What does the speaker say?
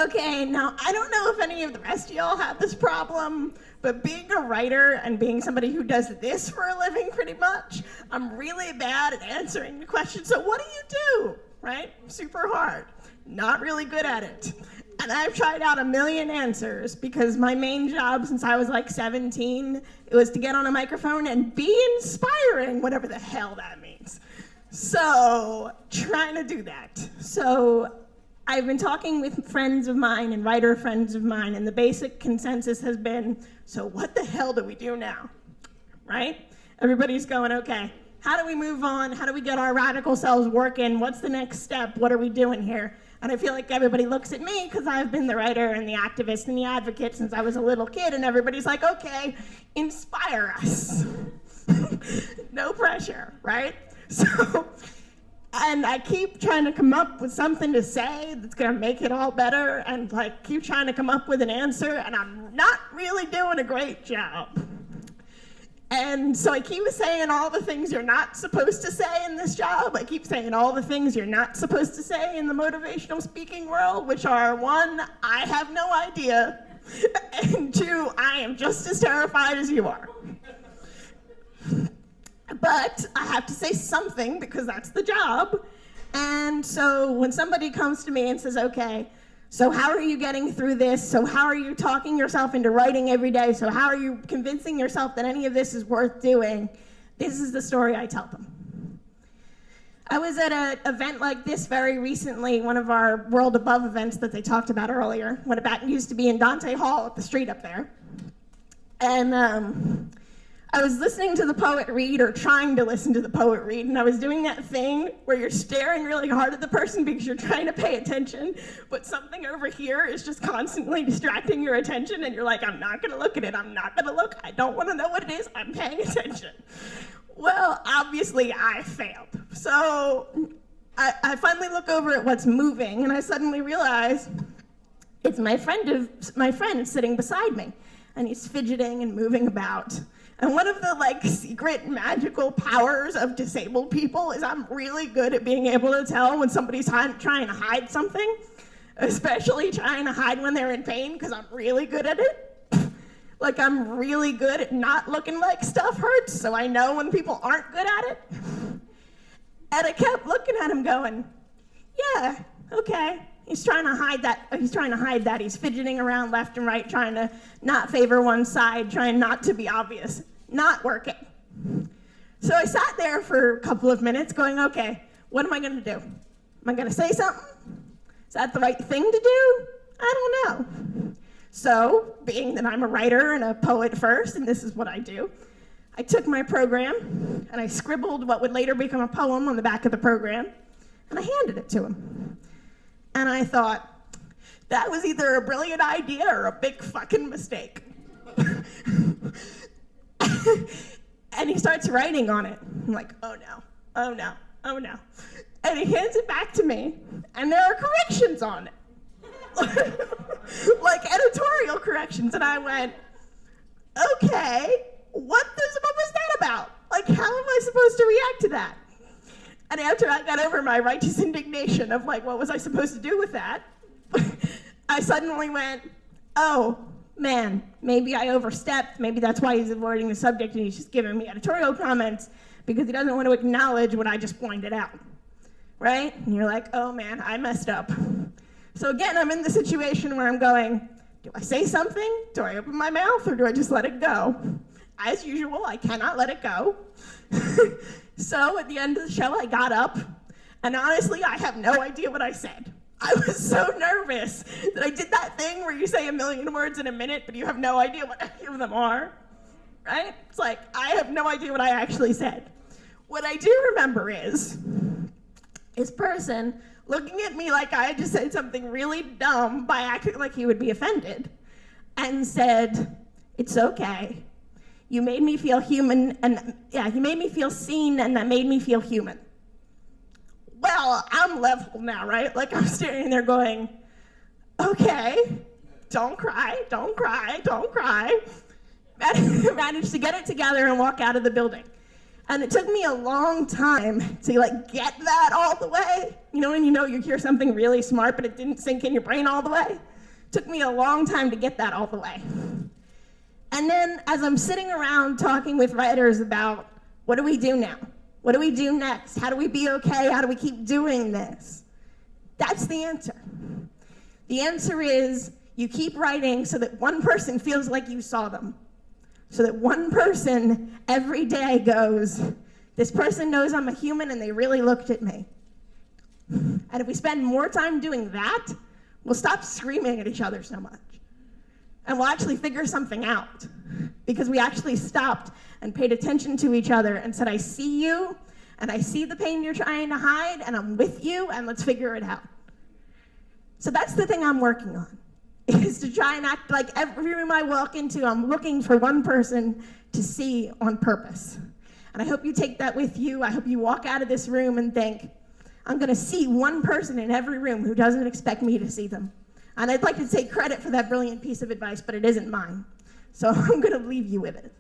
Okay, now I don't know if any of the rest of y'all have this problem, but being a writer and being somebody who does this for a living pretty much, I'm really bad at answering the question, so what do you do, right? Super hard. Not really good at it. And I've tried out a million answers because my main job since I was like 17, it was to get on a microphone and be inspiring, whatever the hell that means. So, trying to do that. So, I've been talking with friends of mine and writer friends of mine, and the basic consensus has been, so what the hell do we do now, right? Everybody's going, okay, how do we move on? How do we get our radical selves working? What's the next step? What are we doing here? And I feel like everybody looks at me because I've been the writer and the activist and the advocate since I was a little kid, and everybody's like, okay, inspire us. No pressure, right? So, and I keep trying to come up with something to say that's gonna make it all better, and like keep trying to come up with an answer, and I'm not really doing a great job. And so I keep saying all the things you're not supposed to say in this job. I keep saying all the things you're not supposed to say in the motivational speaking world, which are, one, I have no idea, and two, I am just as terrified as you are. But I have to say something because that's the job. And so when somebody comes to me and says, okay, so how are you getting through this? So how are you talking yourself into writing every day? So how are you convincing yourself that any of this is worth doing? This is the story I tell them. I was at an event like this very recently, one of our World Above events that they talked about earlier, when it used to be in Dante Hall at the street up there. And I was listening to the poet read, or trying to listen to the poet read, and I was doing that thing where you're staring really hard at the person because you're trying to pay attention, but something over here is just constantly distracting your attention, and you're like, I'm not gonna look at it, I'm not gonna look, I don't wanna know what it is, I'm paying attention. Well, obviously I failed. So I finally look over at what's moving, and I suddenly realize it's my friend sitting beside me, and he's fidgeting and moving about. And one of the secret magical powers of disabled people is I'm really good at being able to tell when somebody's trying to hide something, especially trying to hide when they're in pain, because I'm really good at it. Like, I'm really good at not looking like stuff hurts, so I know when people aren't good at it. And I kept looking at him going, yeah, okay. He's trying to hide that. He's fidgeting around left and right, trying to not favor one side, trying not to be obvious. Not working. So I sat there for a couple of minutes going, okay, what am I gonna do? Am I gonna say something? Is that the right thing to do? I don't know. So, being that I'm a writer and a poet first, and this is what I do, I took my program and I scribbled what would later become a poem on the back of the program, and I handed it to him. And I thought, that was either a brilliant idea or a big fucking mistake. And he starts writing on it. I'm like, oh no, oh no, oh no. And he hands it back to me, and there are corrections on it. Like editorial corrections. And I went, okay, what was that about? Like, how am I supposed to react to that? And after I got over my righteous indignation of what was I supposed to do with that, I suddenly went, oh, man, maybe I overstepped. Maybe that's why he's avoiding the subject and he's just giving me editorial comments because he doesn't want to acknowledge what I just pointed out, right? And you're like, oh, man, I messed up. So again, I'm in the situation where I'm going, do I say something? Do I open my mouth, or do I just let it go? As usual, I cannot let it go. So at the end of the show, I got up, and honestly, I have no idea what I said. I was so nervous that I did that thing where you say 1,000,000 words in a minute, but you have no idea what any of them are, right? It's like, I have no idea what I actually said. What I do remember is this person looking at me like I had just said something really dumb by acting like he would be offended, and said, it's okay. You made me feel human, and you made me feel seen, and that made me feel human. Well, I'm level now, right? Like, I'm standing there going, okay, don't cry, don't cry, don't cry. Managed to get it together and walk out of the building. And it took me a long time to get that all the way. You know when you hear something really smart, but it didn't sink in your brain all the way? Took me a long time to get that all the way. And then as I'm sitting around talking with writers about what do we do now? What do we do next? How do we be okay? How do we keep doing this? That's the answer. The answer is you keep writing so that one person feels like you saw them. So that one person every day goes, this person knows I'm a human and they really looked at me. And if we spend more time doing that, we'll stop screaming at each other so much. And we'll actually figure something out. Because we actually stopped and paid attention to each other and said, I see you, and I see the pain you're trying to hide, and I'm with you, and let's figure it out. So that's the thing I'm working on, is to try and act like every room I walk into, I'm looking for one person to see on purpose. And I hope you take that with you. I hope you walk out of this room and think, I'm gonna see one person in every room who doesn't expect me to see them. And I'd like to take credit for that brilliant piece of advice, but it isn't mine. So I'm gonna leave you with it.